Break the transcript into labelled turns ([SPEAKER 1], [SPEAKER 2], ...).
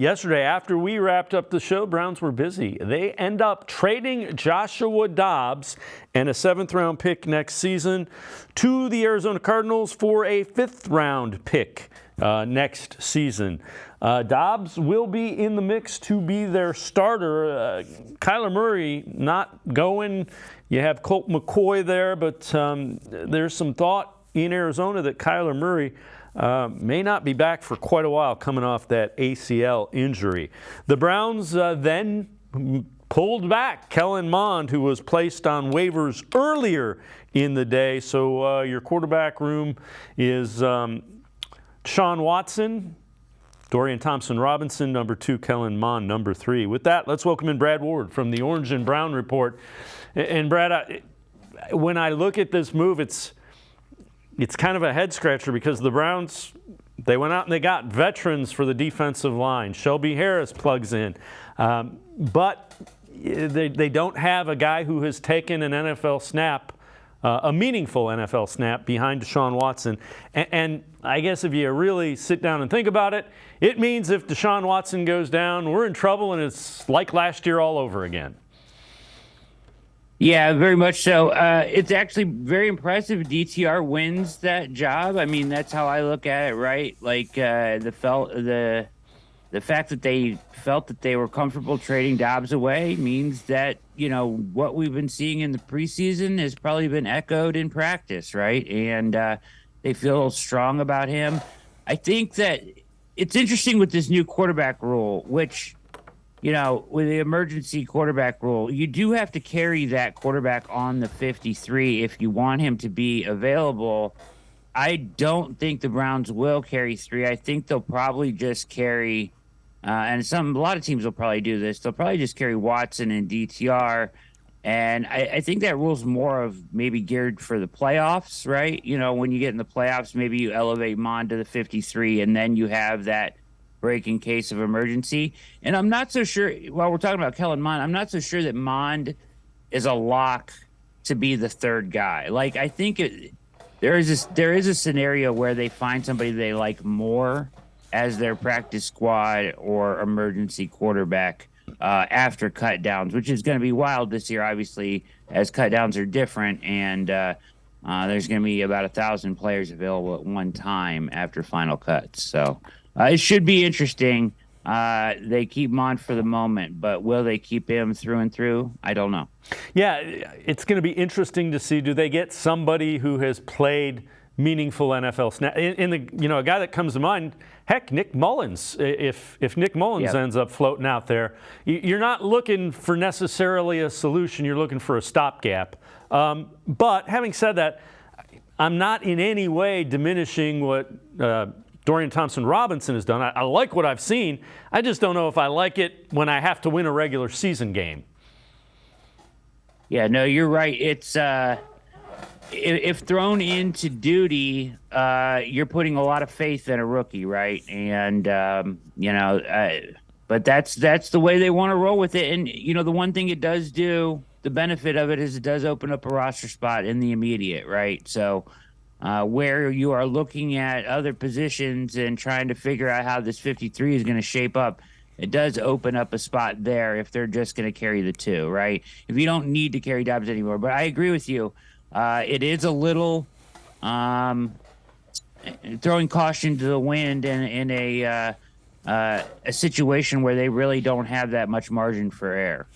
[SPEAKER 1] Yesterday, after we wrapped up the show, Browns were busy. They end up trading Joshua Dobbs and a 7th-round pick next season to the Arizona Cardinals for a 5th-round pick next season. Dobbs will be in the mix to be their starter. Kyler Murray not going. You have Colt McCoy there, but there's some thought in Arizona that Kyler Murray may not be back for quite a while coming off that ACL injury. The Browns then pulled back Kellen Mond, who was placed on waivers earlier in the day. So your quarterback room is Sean Watson, Dorian Thompson-Robinson, number 2, Kellen Mond, number 3. With that, let's welcome in Brad Ward from the Orange and Brown Report. And Brad, when I look at this move, it's kind of a head-scratcher because the Browns, they went out and they got veterans for the defensive line. Shelby Harris plugs in. But they don't have a guy who has taken an NFL snap, a meaningful NFL snap, behind Deshaun Watson. And I guess if you really sit down and think about it, it means if Deshaun Watson goes down, we're in trouble, and it's like last year all over again.
[SPEAKER 2] Yeah, very much so. It's actually very impressive. DTR wins that job. I mean, that's how I look at it, right? Like the fact that they felt that they were comfortable trading Dobbs away means that, you know, what we've been seeing in the preseason has probably been echoed in practice, right? And they feel strong about him. I think that it's interesting with this new quarterback rule, which, you know, with the emergency quarterback rule, you do have to carry that quarterback on the 53 if you want him to be available. I don't think the Browns will carry 3. I think they'll probably just carry, and a lot of teams will probably do this. They'll probably just carry Watson and DTR. And I think that rule's more of maybe geared for the playoffs, right? You know, when you get in the playoffs, maybe you elevate Mond to the 53, and then you have that break in case of emergency. And I'm not so sure, while we're talking about Kellen Mond, I'm not so sure that Mond is a lock to be the 3rd guy. Like, I think there is a scenario where they find somebody they like more as their practice squad or emergency quarterback after cut downs, which is going to be wild this year, obviously, as cut downs are different, and there's going to be about 1,000 players available at one time after final cuts. So it should be interesting. They keep Mond for the moment, but will they keep him through and through? I don't know.
[SPEAKER 1] Yeah, it's going to be interesting to see. Do they get somebody who has played meaningful NFL snap? In the, you know, a guy that comes to mind, heck, Nick Mullins. If Nick Mullins ends up floating out there, you're not looking for necessarily a solution. You're looking for a stopgap. But having said that, I'm not in any way diminishing what Dorian Thompson-Robinson has done. I like what I've seen. I just don't know if I like it when I have to win a regular season game.
[SPEAKER 2] Yeah, no, you're right. It's if thrown into duty, you're putting a lot of faith in a rookie, right? And you know, but that's the way they want to roll with it. And you know, the one thing it does do, the benefit of it is it does open up a roster spot in the immediate, right? So where you are looking at other positions and trying to figure out how this 53 is going to shape up, it does open up a spot there if they're just going to carry the 2, right? If you don't need to carry Dobbs anymore. But I agree with you. It is a little throwing caution to the wind in a situation where they really don't have that much margin for error.